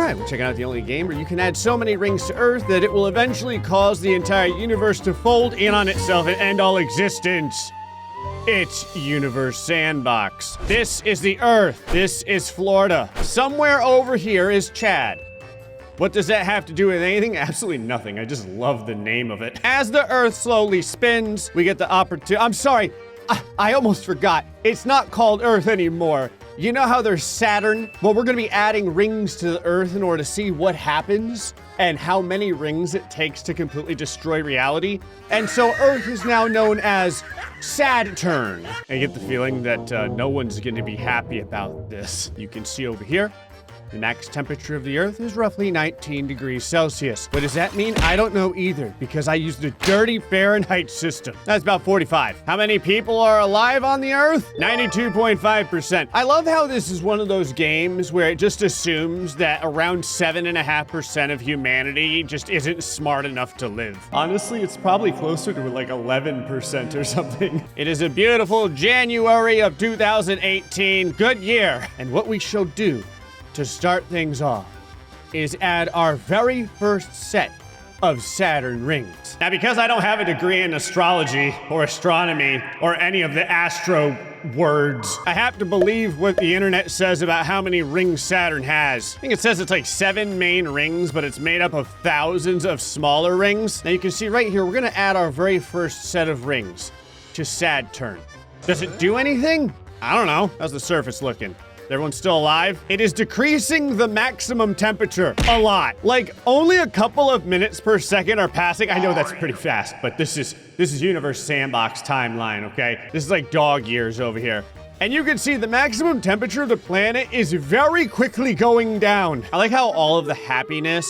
right, we're checking out the only game where you can add so many rings to Earth that it will eventually cause the entire universe to fold in on itself and end all existence. It's Universe Sandbox. This is the Earth. This is Florida. Somewhere over here is Chad. What does that have to do with anything? Absolutely nothing. I just love the name of it. As the Earth slowly spins, we get the opportunity. I'm sorry, I almost forgot. It's not called Earth anymore. You know how there's Saturn? Well, we're gonna be adding rings to the Earth in order to see what happens and how many rings it takes to completely destroy reality. And so Earth is now known as Saturn. I get the feeling that no one's gonna be happy about this. You can see over here, the max temperature of the Earth is roughly 19 degrees Celsius. What does that mean? I don't know either, because I used a dirty Fahrenheit system. That's about 45. How many people are alive on the Earth? 92.5%. I love how this is one of those games where it just assumes that around 7.5% of humanity just isn't smart enough to live. Honestly, it's probably closer to like 11% or something. It is a beautiful January of 2018. Good year. And what we shall do to start things off is add our very first set of Saturn rings. Now, because I don't have a degree in astrology or astronomy or any of the astro words, I have to believe what the internet says about how many rings Saturn has. I think it says it's like 7 main rings, but it's made up of thousands of smaller rings. Now you can see right here, we're gonna add our very first set of rings to Saturn. Does it do anything? I don't know. How's the surface looking? Everyone's still alive? It is decreasing the maximum temperature a lot. Like, only a couple of minutes per second are passing. I know that's pretty fast, but this is Universe Sandbox timeline, okay? This is like dog years over here. And you can see the maximum temperature of the planet is very quickly going down. I like how all of the happiness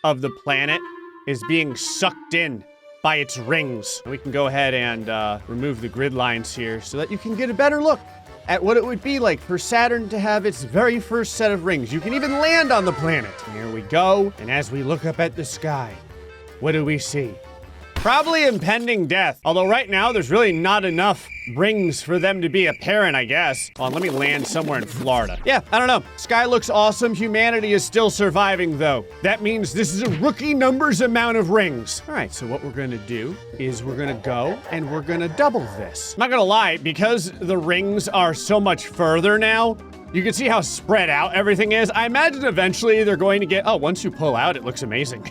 of the planet is being sucked in by its rings. We can go ahead and remove the grid lines here so that you can get a better look at what it would be like for Saturn to have its very first set of rings. You can even land on the planet. Here we go. And as we look up at the sky, what do we see? Probably impending death. Although right now, there's really not enough rings for them to be apparent, I guess. Hold on, let me land somewhere in Florida. Yeah, I don't know. Sky looks awesome. Humanity is still surviving, though. That means this is a rookie numbers amount of rings. All right, so what we're gonna do is we're gonna go and we're gonna double this. I'm not gonna lie, because the rings are so much further now, you can see how spread out everything is. I imagine eventually they're going to get, oh, once you pull out, it looks amazing.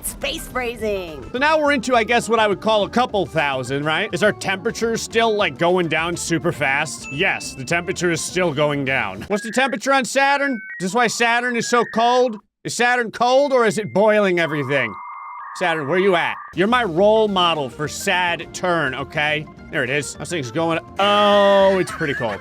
Space phrasing. So now we're into, I guess, what I would call a couple thousand, right? Is our temperature still like going down super fast? Yes, the temperature is still going down. What's the temperature on Saturn? Is this why Saturn is so cold? Is Saturn cold or is it boiling everything? Saturn, where you at? You're my role model for Saturn, okay? There it is. This thing's going, oh, it's pretty cold.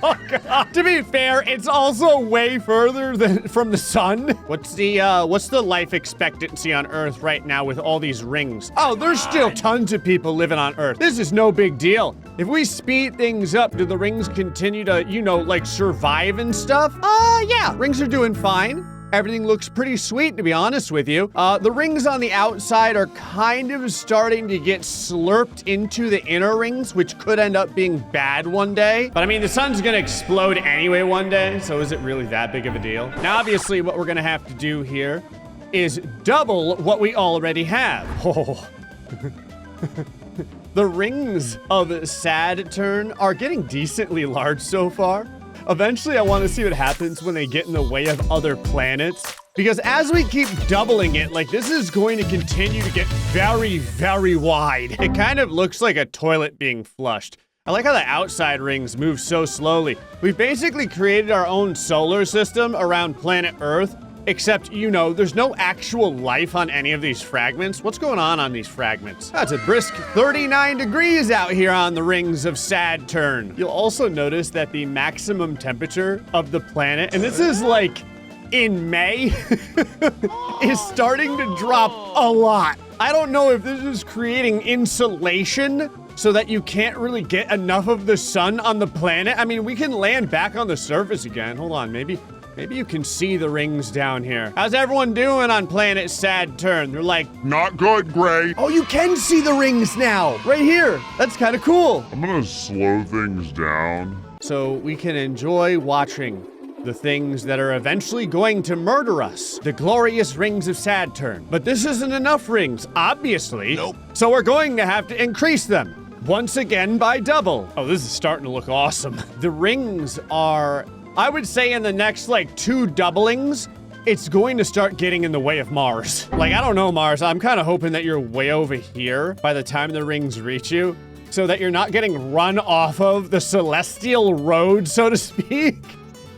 Oh, God. To be fair, it's also way further than from the sun. What's the life expectancy on Earth right now with all these rings? Oh, there's still tons of people living on Earth. This is no big deal. If we speed things up, do the rings continue to, you know, like survive and stuff? Yeah, rings are doing fine. Everything looks pretty sweet, to be honest with you. The rings on the outside are kind of starting to get slurped into the inner rings, which could end up being bad one day. But I mean, the sun's gonna explode anyway one day, so is it really that big of a deal? Now, obviously, what we're gonna have to do here is double what we already have. Oh. The rings of Saturn are getting decently large so far. Eventually, I want to see what happens when they get in the way of other planets. Because as we keep doubling it, like, this is going to continue to get very, very wide. It kind of looks like a toilet being flushed. I like how the outside rings move so slowly. We've basically created our own solar system around planet Earth, except, you know, there's no actual life on any of these fragments. What's going on these fragments? That's a brisk 39 degrees out here on the rings of Saturn. You'll also notice that the maximum temperature of the planet, and this is like in May, is starting to drop a lot. I don't know if this is creating insulation so that you can't really get enough of the sun on the planet. I mean, we can land back on the surface again. Hold on, maybe you can see the rings down here. How's everyone doing on planet Saturn? They're like, not good, Gray. oh, you can see the rings now, right here. That's kind of cool. I'm gonna slow things down. So we can enjoy watching the things that are eventually going to murder us, the glorious rings of Saturn. But this isn't enough rings, obviously. Nope. So we're going to have to increase them, once again by double. Oh, this is starting to look awesome. The rings are, I would say in the next like 2 doublings, it's going to start getting in the way of Mars. Like, I don't know, Mars, I'm kind of hoping that you're way over here by the time the rings reach you, so that you're not getting run off of the celestial road, so to speak.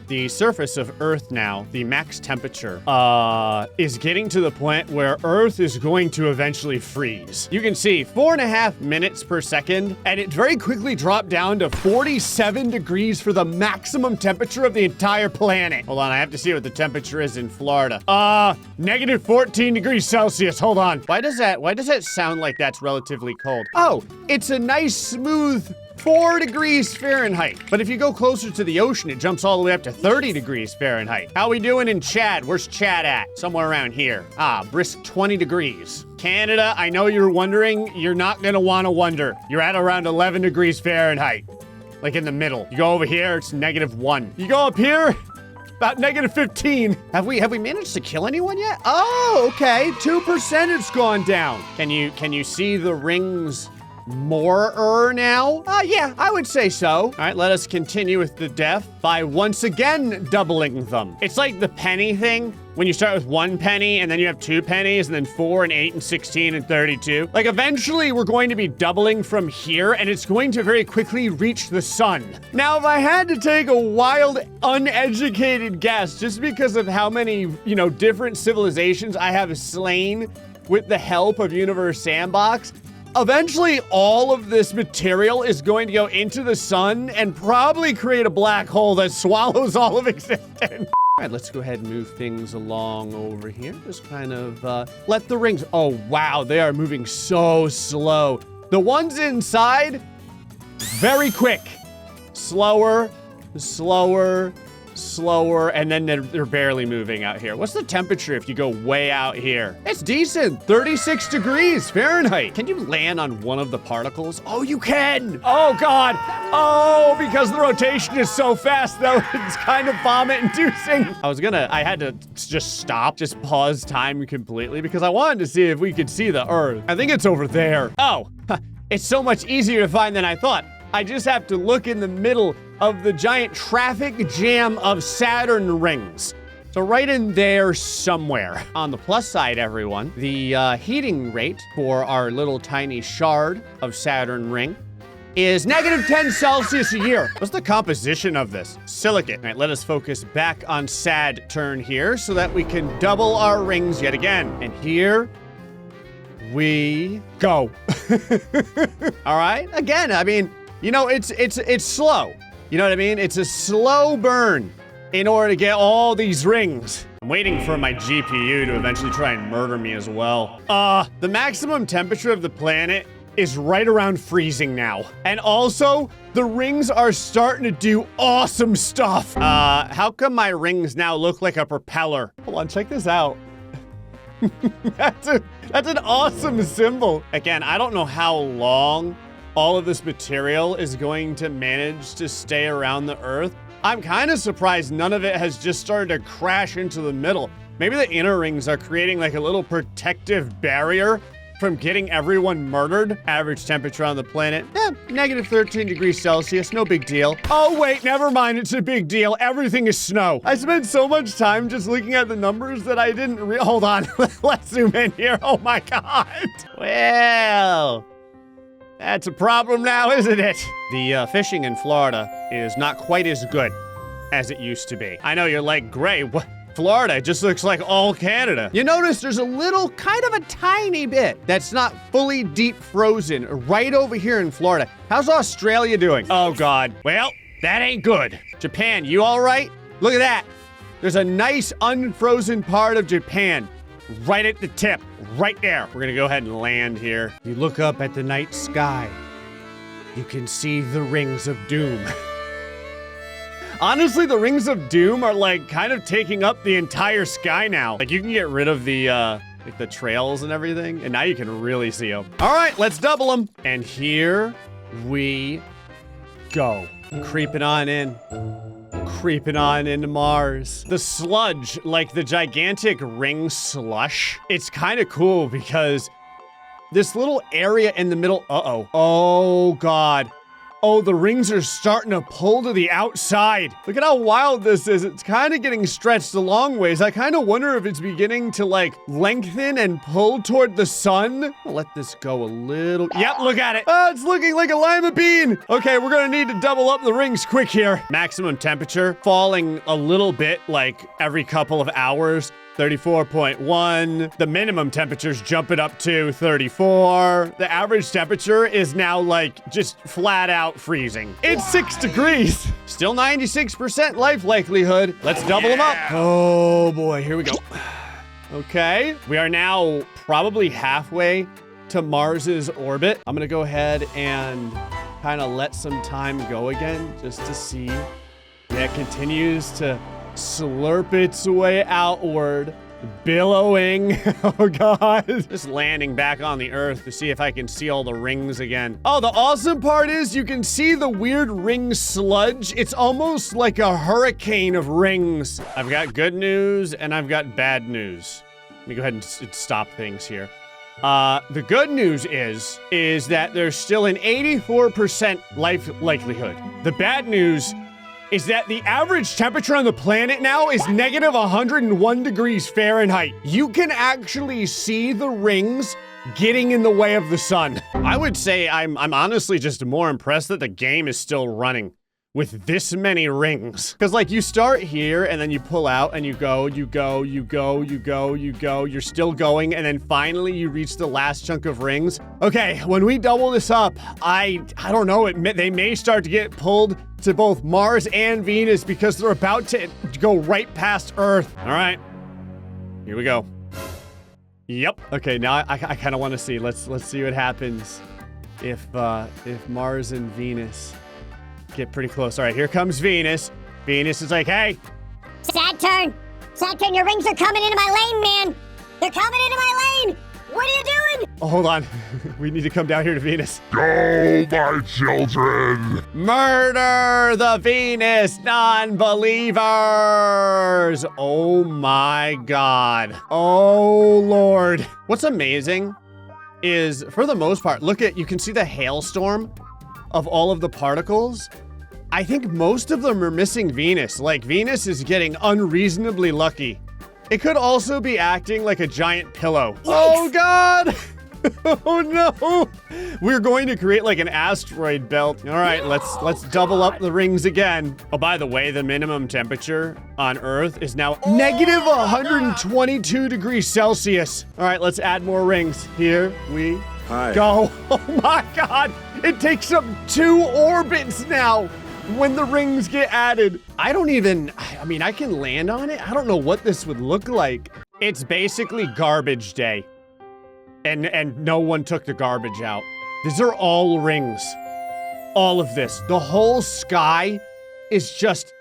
The surface of Earth now, the max temperature, is getting to the point where Earth is going to eventually freeze. You can see 4.5 minutes per second, and it very quickly dropped down to 47 degrees for the maximum temperature of the entire planet. Hold on, I have to see what the temperature is in Florida. Negative 14 degrees Celsius. Hold on. Why does that sound like that's relatively cold? Oh, it's a nice smooth 4 degrees Fahrenheit. But if you go closer to the ocean, it jumps all the way up to 30 degrees Fahrenheit. How we doing in Chad? Where's Chad at? Somewhere around here. Brisk 20 degrees. Canada, I know you're wondering. You're not gonna wanna wonder. You're at around 11 degrees Fahrenheit. Like in the middle. You go over here, it's -1. You go up here, about -15. Have we managed to kill anyone yet? Oh, okay. 2% it's gone down. Can you see the rings more now? Yeah, I would say so. All right, let us continue with the death by once again doubling them. It's like the penny thing, when you start with 1 penny and then you have 2 pennies and then 4 and 8 and 16 and 32. Like eventually we're going to be doubling from here and it's going to very quickly reach the sun. Now, if I had to take a wild, uneducated guess, just because of how many, different civilizations I have slain with the help of Universe Sandbox, eventually, all of this material is going to go into the sun and probably create a black hole that swallows all of existence. All right, let's go ahead and move things along over here. Just kind of let the rings... Oh, wow, they are moving so slow. The ones inside, very quick. Slower, slower, slower, and then they're barely moving out here. What's the temperature if you go way out here? It's decent, 36 degrees Fahrenheit. Can you land on one of the particles? Oh, you can. Oh God. Oh, because the rotation is so fast though, it's kind of vomit inducing. I had to just pause time completely because I wanted to see if we could see the Earth. I think it's over there. Oh, it's so much easier to find than I thought. I just have to look in the middle of the giant traffic jam of Saturn rings. So right in there somewhere. On the plus side, everyone, the heating rate for our little tiny shard of Saturn ring is -10 Celsius a year. What's the composition of this? Silicate. All right, let us focus back on Saturn here so that we can double our rings yet again. And here we go. All right, again, I mean, it's slow. You know what I mean? It's a slow burn in order to get all these rings. I'm waiting for my GPU to eventually try and murder me as well. The maximum temperature of the planet is right around freezing now. And also, the rings are starting to do awesome stuff. How come my rings now look like a propeller? Hold on, check this out. That's an awesome symbol. Again, I don't know how long all of this material is going to manage to stay around the Earth. I'm kind of surprised none of it has just started to crash into the middle. Maybe the inner rings are creating like a little protective barrier from getting everyone murdered. Average temperature on the planet, -13 degrees Celsius, no big deal. Oh wait, never mind, it's a big deal. Everything is snow. I spent so much time just looking at the numbers that I didn't hold on, let's zoom in here. Oh my God. Well, that's a problem now, isn't it? The fishing in Florida is not quite as good as it used to be. I know you're like, Gray, what? Florida just looks like all Canada. You notice there's a little, kind of a tiny bit that's not fully deep frozen right over here in Florida. How's Australia doing? Oh God, well, that ain't good. Japan, you all right? Look at that. There's a nice unfrozen part of Japan right at the tip, right there. We're gonna go ahead and land here. You look up at the night sky, you can see the rings of doom. Honestly, the rings of doom are like kind of taking up the entire sky now. Like you can get rid of the like the trails and everything, and now you can really see them. All right, let's double them. And here we go. Creeping on in. creeping on into Mars. The sludge, like the gigantic ring slush, it's kind of cool because this little area in the middle, oh God. Oh, the rings are starting to pull to the outside. Look at how wild this is. It's kind of getting stretched a long ways. I kind of wonder if it's beginning to like lengthen and pull toward the sun. I'll let this go a little. Yep, look at it. Oh, it's looking like a lima bean. Okay, we're gonna need to double up the rings quick here. Maximum temperature falling a little bit like every couple of hours. 34.1. The minimum temperature's jumping up to 34. The average temperature is now like just flat out freezing. It's 6 degrees. Still 96% life likelihood. Let's double them up. Oh boy, here we go. Okay, we are now probably halfway to Mars's orbit. I'm gonna go ahead and kind of let some time go again just to see. Yeah, it continues to slurp its way outward, billowing. Oh God. Just landing back on the Earth to see if I can see all the rings again. Oh, the awesome part is you can see the weird ring sludge. It's almost like a hurricane of rings. I've got good news and I've got bad news. Let me go ahead and stop things here. The good news is that there's still an 84% life likelihood. The bad news is that the average temperature on the planet now is negative 101 degrees Fahrenheit. You can actually see the rings getting in the way of the sun. I would say I'm honestly just more impressed that the game is still running with this many rings. Because like you start here and then you pull out and you go, you're still going, and then finally you reach the last chunk of rings. Okay, when we double this up, I don't know, they may start to get pulled to both Mars and Venus because they're about to go right past Earth. All right, here we go. Yep. Okay, now I kind of want to see. Let's see what happens if Mars and Venus get pretty close. All right, here comes Venus. Venus is like, hey. Saturn, your rings are coming into my lane, man. They're coming into my lane. What are you doing? Oh, hold on. We need to come down here to Venus. Go, my children! Murder the Venus non-believers! Oh my God. Oh Lord. What's amazing is, for the most part, you can see the hailstorm of all of the particles. I think most of them are missing Venus. Like, Venus is getting unreasonably lucky. It could also be acting like a giant pillow. Yikes. Oh God! Oh no! We're going to create like an asteroid belt. All right, let's double up the rings again. Oh, by the way, the minimum temperature on Earth is now negative 122 degrees Celsius. All right, let's add more rings. Here we go. Oh my God! It takes up 2 orbits now when the rings get added. I mean, I can land on it. I don't know what this would look like. It's basically garbage day. And no one took the garbage out. These are all rings. All of this. The whole sky is just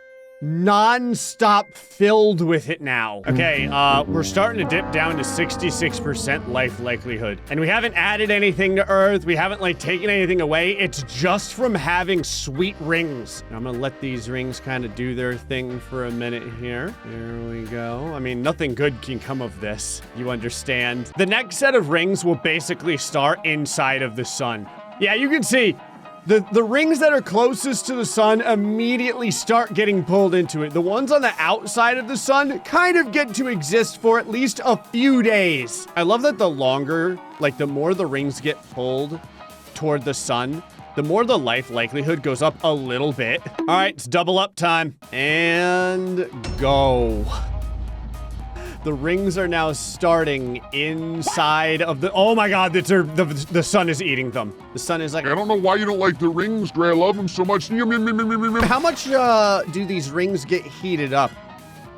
non-stop filled with it now. Okay, we're starting to dip down to 66% life likelihood. And we haven't added anything to Earth. We haven't like taken anything away. It's just from having sweet rings. I'm gonna let these rings kind of do their thing for a minute here. There we go. I mean, nothing good can come of this. You understand. The next set of rings will basically start inside of the sun. Yeah, you can see the rings that are closest to the sun immediately start getting pulled into it. The ones on the outside of the sun kind of get to exist for at least a few days. I love that the more the rings get pulled toward the sun, the more the life likelihood goes up a little bit. All right, it's double up time. And go. The rings are now starting inside of the... Oh my God, the sun is eating them. The sun is like... I don't know why you don't like the rings, Gray. I love them so much. How much do these rings get heated up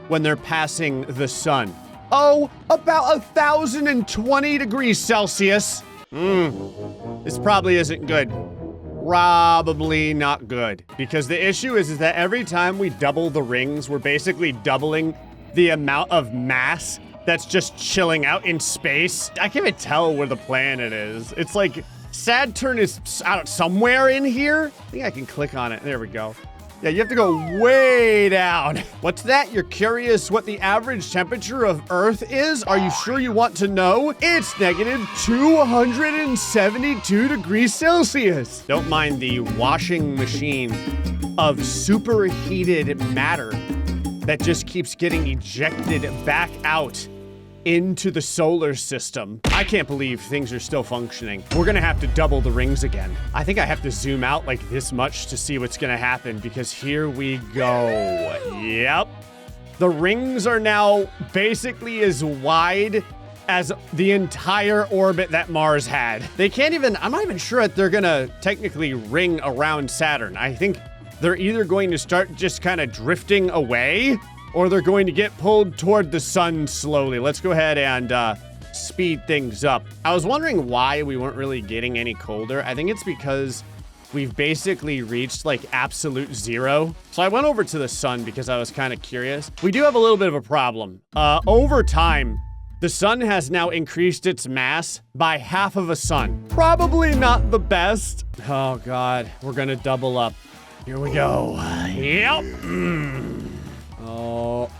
when they're passing the sun? Oh, about 1,020 degrees Celsius. This probably isn't good. Probably not good. Because the issue is that every time we double the rings, we're basically doubling the amount of mass that's just chilling out in space. I can't even tell where the planet is. It's like Saturn is somewhere in here. I think I can click on it. There we go. Yeah, you have to go way down. What's that? You're curious what the average temperature of Earth is? Are you sure you want to know? It's negative 272 degrees Celsius. Don't mind the washing machine of superheated matter that just keeps getting ejected back out into the solar system. I can't believe things are still functioning. We're gonna have to double the rings again. I think I have to zoom out like this much to see what's gonna happen because here we go. Yep. The rings are now basically as wide as the entire orbit that Mars had. They can't even, I'm not even sure that they're gonna technically ring around Saturn. I think they're either going to start just kind of drifting away or they're going to get pulled toward the sun slowly. Let's go ahead and speed things up. I was wondering why we weren't really getting any colder. I think it's because we've basically reached like absolute zero. So I went over to the sun because I was kind of curious. We do have a little bit of a problem. Over time, the sun has now increased its mass by half of a sun. Probably not the best. Oh God, we're gonna double up. Here we go. Yep.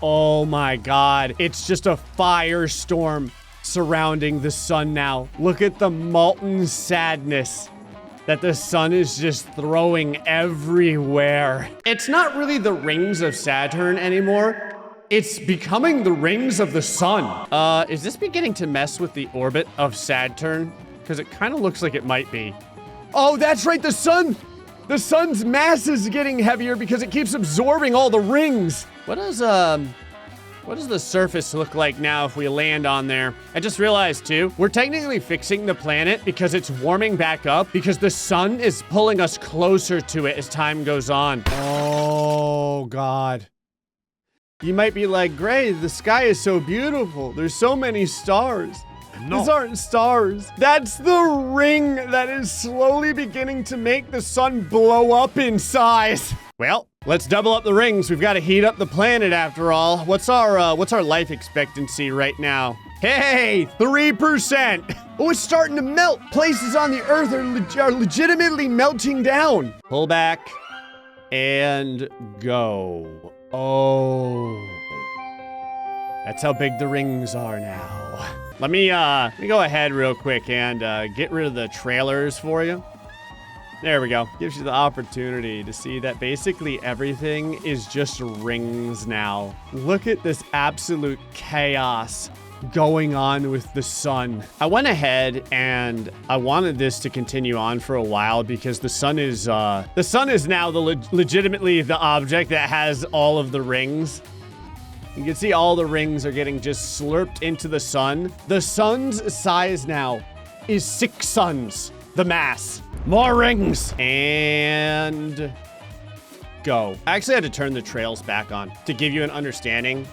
Oh my God. It's just a firestorm surrounding the sun now. Look at the molten sadness that the sun is just throwing everywhere. It's not really the rings of Saturn anymore. It's becoming the rings of the sun. Is this beginning to mess with the orbit of Saturn? Because it kind of looks like it might be. Oh, that's right, the sun! The sun's mass is getting heavier because it keeps absorbing all the rings. What does the surface look like now if we land on there? I just realized too, we're technically fixing the planet because it's warming back up because the sun is pulling us closer to it as time goes on. Oh God. You might be like, Gray, the sky is so beautiful. There's so many stars. No. These aren't stars. That's the ring that is slowly beginning to make the sun blow up in size. Well, let's double up the rings. We've got to heat up the planet after all. What's our life expectancy right now? Hey, 3%. Oh, it's starting to melt. Places on the Earth are legitimately melting down. Pull back and go. Oh, that's how big the rings are now. Let me go ahead real quick and get rid of the trailers for you. There we go. Gives you the opportunity to see that basically everything is just rings now. Look at this absolute chaos going on with the sun. I went ahead and I wanted this to continue on for a while because the sun is now legitimately the object that has all of the rings. You can see all the rings are getting just slurped into the sun. The sun's size now is 6 suns, the mass. More rings. And go. I actually had to turn the trails back on to give you an understanding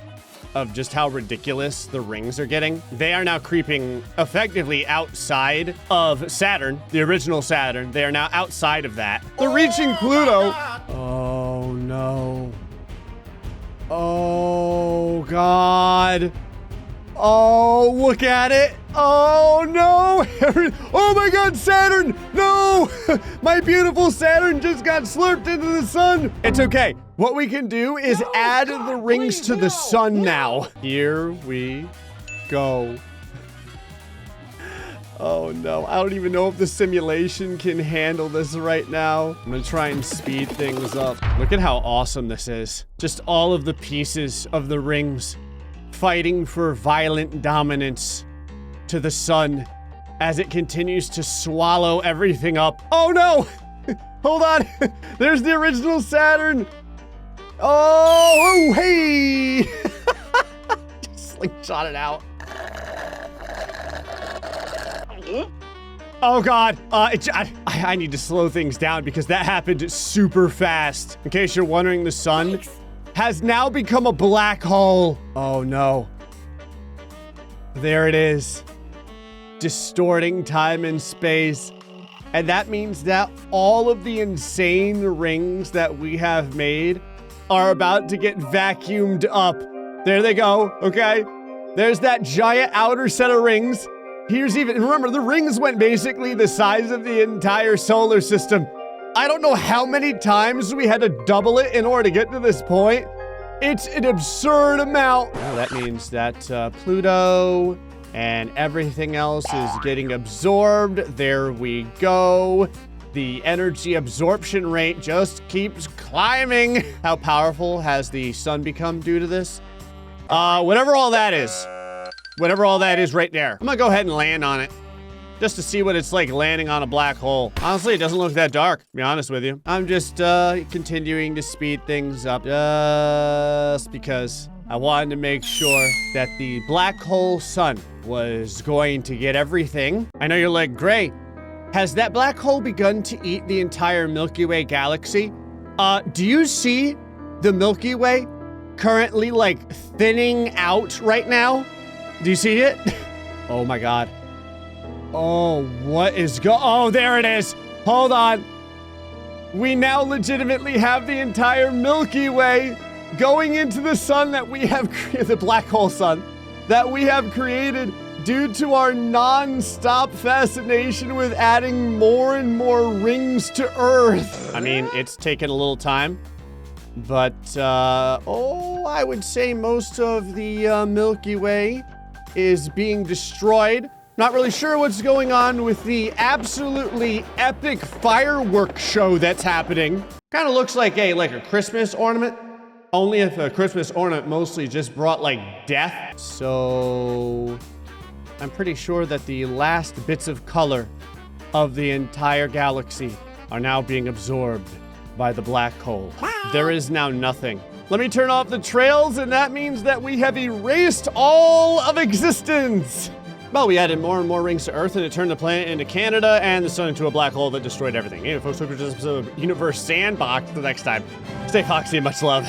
of just how ridiculous the rings are getting. They are now creeping effectively outside of Saturn, the original Saturn. They are now outside of that. They're reaching Pluto. Oh no. Oh, God. Oh, look at it. Oh, no. Oh, my God, Saturn. No. My beautiful Saturn just got slurped into the sun. It's okay. What we can do is add the rings to the sun now. Here we go. Oh, no. I don't even know if the simulation can handle this right now. I'm going to try and speed things up. Look at how awesome this is. Just all of the pieces of the rings fighting for violent dominance to the sun as it continues to swallow everything up. Oh, no. Hold on. There's the original Saturn. Oh, hey. Just slingshot it out. Oh God, I need to slow things down because that happened super fast. In case you're wondering, the sun has now become a black hole. Oh no. There it is. Distorting time and space. And that means that all of the insane rings that we have made are about to get vacuumed up. There they go, okay? There's that giant outer set of rings. Here's even, remember, the rings went basically the size of the entire solar system. I don't know how many times we had to double it in order to get to this point. It's an absurd amount. Well, that means that Pluto and everything else is getting absorbed. There we go. The energy absorption rate just keeps climbing. How powerful has the sun become due to this? Whatever all that is. Whatever all that is right there. I'm gonna go ahead and land on it, just to see what it's like landing on a black hole. Honestly, it doesn't look that dark, to be honest with you. I'm just continuing to speed things up just because I wanted to make sure that the black hole sun was going to get everything. I know you're like, Gray, has that black hole begun to eat the entire Milky Way galaxy? Do you see the Milky Way currently like thinning out right now? Do you see it? Oh my God. Oh, what is oh, there it is. Hold on. We now legitimately have the entire Milky Way going into the sun that we have created, the black hole sun that we have created due to our non-stop fascination with adding more and more rings to Earth. I mean, it's taken a little time, but, I would say most of the Milky Way is being destroyed. Not really sure what's going on with the absolutely epic fireworks show that's happening. Kind of looks like a Christmas ornament, only if a Christmas ornament mostly just brought like death. So I'm pretty sure that the last bits of color of the entire galaxy are now being absorbed by the black hole. There is now nothing. Let me turn off the trails, and that means that we have erased all of existence. Well, we added more and more rings to Earth, and it turned the planet into Canada and the sun into a black hole that destroyed everything. Anyway, folks, hope you enjoyed this episode of Universe Sandbox. Till next time, stay foxy and much love.